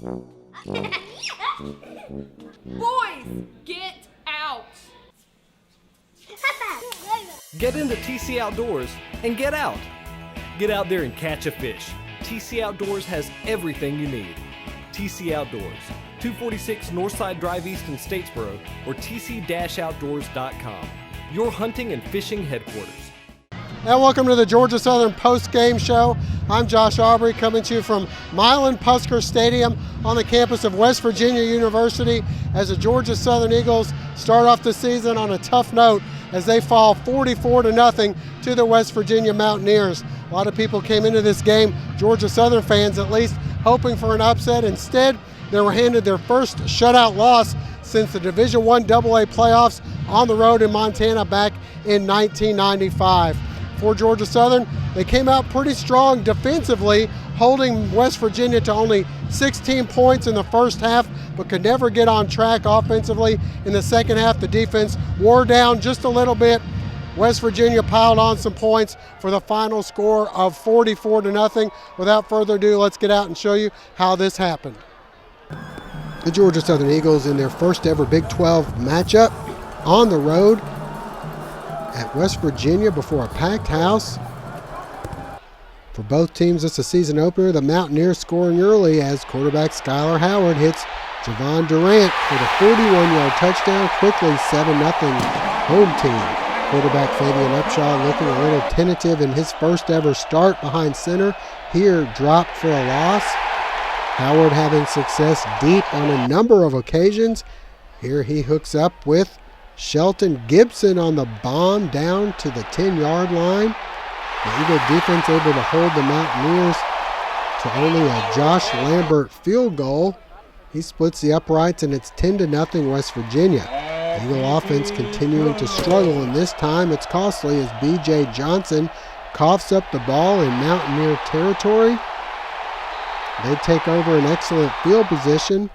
Boys, get out! Get into TC Outdoors and get out. Get out there and catch a fish. TC Outdoors has everything you need. TC Outdoors, 246 Northside Drive East in Statesboro, or tc-outdoors.com. Your hunting and fishing headquarters. And welcome to the Georgia Southern Postgame Show. I'm Josh Aubrey coming to you from Milan-Pusker Stadium on the campus of West Virginia University as the Georgia Southern Eagles start off the season on a tough note as they fall 44-0 to the West Virginia Mountaineers. A lot of people came into this game, Georgia Southern fans at least, hoping for an upset. Instead, they were handed their first shutout loss since the Division I AA playoffs on the road in Montana back in 1995. For Georgia Southern, they came out pretty strong defensively, holding West Virginia to only 16 points in the first half, but could never get on track offensively. In the second half, the defense wore down just a little bit. West Virginia piled on some points for the final score of 44-0. Without further ado, let's get out and show you how this happened. The Georgia Southern Eagles in their first ever Big 12 matchup on the road at West Virginia before a packed house. For both teams, it's a season opener. The Mountaineers scoring early as quarterback Skylar Howard hits Javon Durant for the 41-yard touchdown. Quickly 7-0 home team. Quarterback Fabian Upshaw looking a little tentative in his first ever start behind center. Here, dropped for a loss. Howard having success deep on a number of occasions. Here he hooks up with Shelton Gibson on the bomb down to the 10-yard line. The Eagle defense able to hold the Mountaineers to only a Josh Lambert field goal. He splits the uprights and it's 10-0 West Virginia. The Eagle offense continuing to struggle, and this time it's costly as B.J. Johnson coughs up the ball in Mountaineer territory. They take over an excellent field position.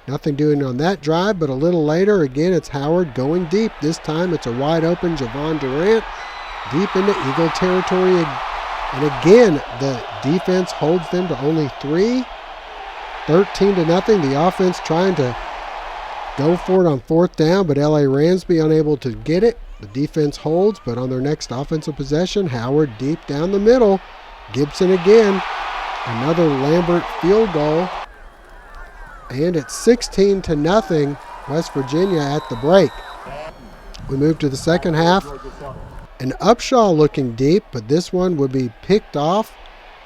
Nothing doing on that drive, but a little later, again, it's Howard going deep. This time it's a wide open Javon Durant deep into Eagle territory. And again, the defense holds them to only 3. 13-0. The offense trying to go for it on fourth down, but L.A. Ransby unable to get it. The defense holds, but on their next offensive possession, Howard deep down the middle. Gibson again. Another Lambert field goal. And it's 16-0 West Virginia at the break. We move to the second half. And Upshaw looking deep, but this one would be picked off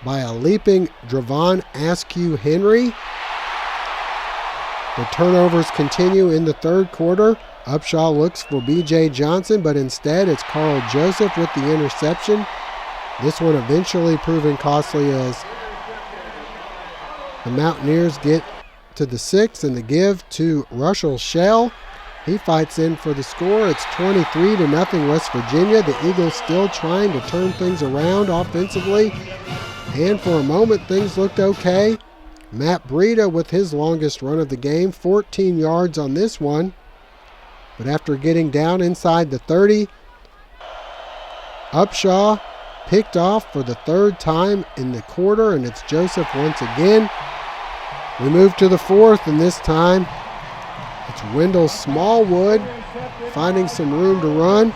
by a leaping Dravon Askew Henry. The turnovers continue in the third quarter. Upshaw looks for B.J. Johnson, but instead it's Carl Joseph with the interception. This one eventually proving costly as the Mountaineers get to the 6 and the give to Russell Shell. He fights in for the score. It's 23-0 West Virginia. The Eagles still trying to turn things around offensively. And for a moment, things looked okay. Matt Breida with his longest run of the game, 14 yards on this one. But after getting down inside the 30, Upshaw picked off for the third time in the quarter, and it's Joseph once again. We move to the fourth, and this time it's Wendell Smallwood finding some room to run.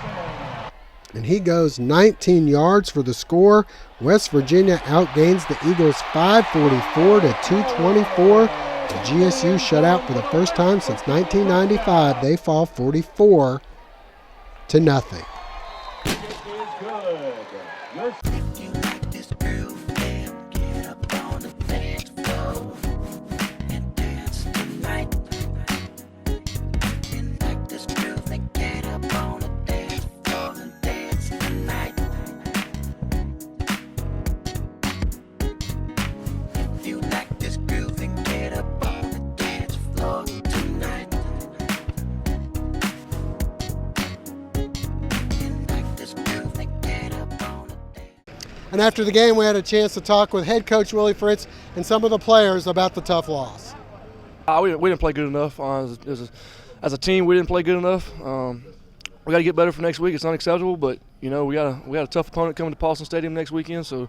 And he goes 19 yards for the score. West Virginia outgains the Eagles 544-224. The GSU shutout for the first time since 1995. They fall 44-0. And after the game, we had a chance to talk with head coach Willie Fritz and some of the players about the tough loss. We didn't play good enough. As a team, we didn't play good enough. We got to get better for next week. It's unacceptable, but we got a tough opponent coming to Paulson Stadium next weekend, so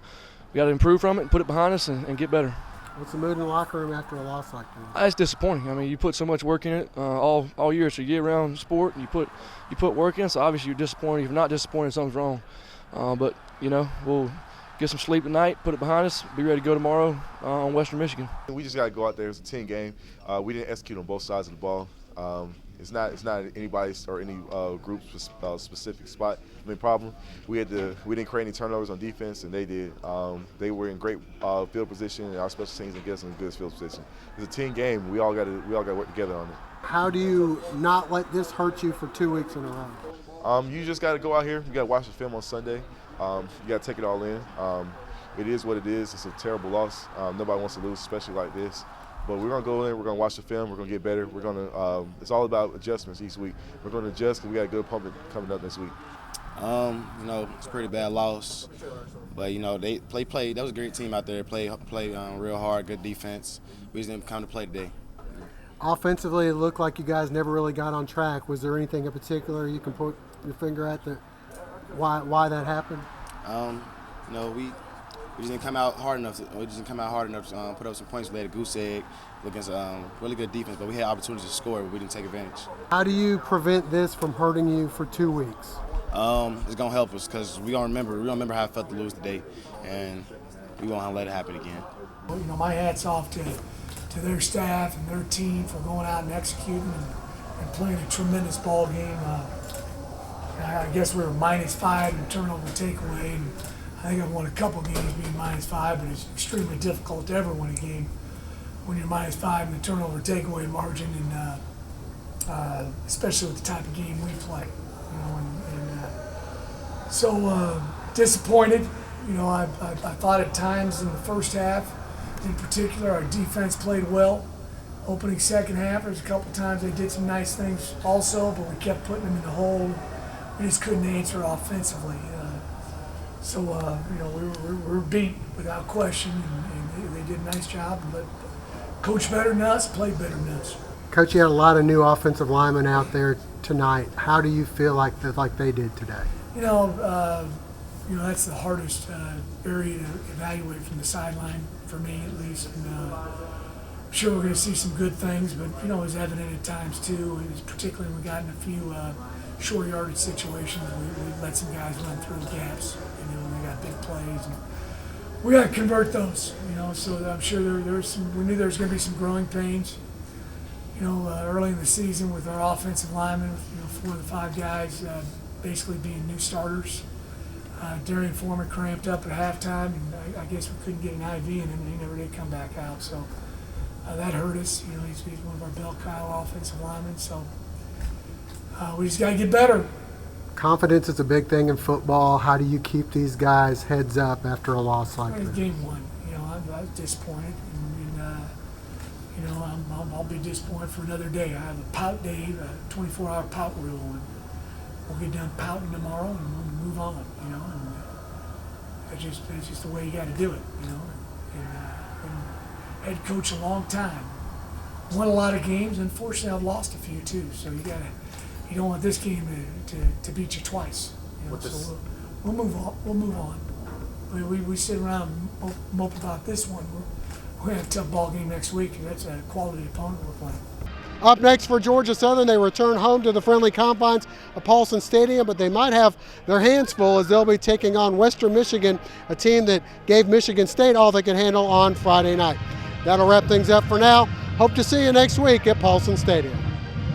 we got to improve from it and put it behind us and get better. What's the mood in the locker room after a loss like that? It's disappointing. I mean, you put so much work in it all year. It's a year-round sport, and you put work in. So obviously you're disappointed. If you're not disappointed, something's wrong. But we'll get some sleep tonight, put it behind us, be ready to go tomorrow on Western Michigan. We just got to go out there. It's a team game. We didn't execute on both sides of the ball. It's not anybody's or any group's specific spot. Problem. We didn't create any turnovers on defense, and they did. They were in great field position, and our special teams didn't get us in a good field position. It's a team game. We all got to work together on it. How do you not let this hurt you for 2 weeks in a row? You just got to go out here. You got to watch the film on Sunday. You got to take it all in. It is what it is. It's a terrible loss. Nobody wants to lose, especially like this. But we're going to go in, we're going to watch the film, we're going to get better. We're going to. It's all about adjustments each week. We're going to adjust because we got a good opponent coming up this week. It's a pretty bad loss, but they played. That was a great team out there. Played real hard, good defense. We just didn't come to play today. Offensively, it looked like you guys never really got on track. Was there anything in particular you can put your finger at why that happened? We just didn't come out hard enough. We just didn't come out hard enough to put up some points. We had a goose egg against really good defense, but we had opportunities to score, but we didn't take advantage. How do you prevent this from hurting you for 2 weeks? It's gonna help us because we don't remember how it felt to lose today, and we won't let it happen again. My hat's off to their staff and their team for going out and executing and playing a tremendous ball game. I guess we were -5 in turnover takeaway, and I think I've won a couple games being -5, but it's extremely difficult to ever win a game when you're -5 in the turnover takeaway margin, and especially with the type of game we play. So disappointed. I thought at times in the first half, in particular, our defense played well. Opening second half, there's a couple times they did some nice things also, but we kept putting them in the hole. We just couldn't answer offensively. So we were beat without question, and they did a nice job. But coach better than us, played better than us. Coach, you had a lot of new offensive linemen out there tonight. How do you feel like they did today? That's the hardest area to evaluate from the sideline, for me at least. And, I'm sure we're going to see some good things, but it was evident at times too. Particularly when we got in a few short yardage situations, we let some guys run through gaps. They got big plays, and we got to convert those. So I'm sure there's some. We knew there was going to be some growing pains. Early in the season with our offensive linemen, 4 of the 5 guys basically being new starters. Darian Foreman cramped up at halftime, and I guess we couldn't get an IV in him, and he never did come back out. So that hurt us. He's one of our bell cow offensive linemen. So we just got to get better. Confidence is a big thing in football. How do you keep these guys heads up after a loss like this? Game 1, I was disappointed, and I'll be disappointed for another day. I have a pout day, a 24-hour pout rule, and we'll get done pouting tomorrow, and we'll move on. That's just the way you got to do it. And head coach a long time, won a lot of games. Unfortunately, I've lost a few too. So you don't want this game to beat you twice. So we'll move on. We'll move on. We sit around and mope about this one. We're going to have a tough ball game next week, and that's a quality opponent we're playing. Up next for Georgia Southern, they return home to the friendly confines of Paulson Stadium, but they might have their hands full as they'll be taking on Western Michigan, a team that gave Michigan State all they could handle on Friday night. That'll wrap things up for now. Hope to see you next week at Paulson Stadium.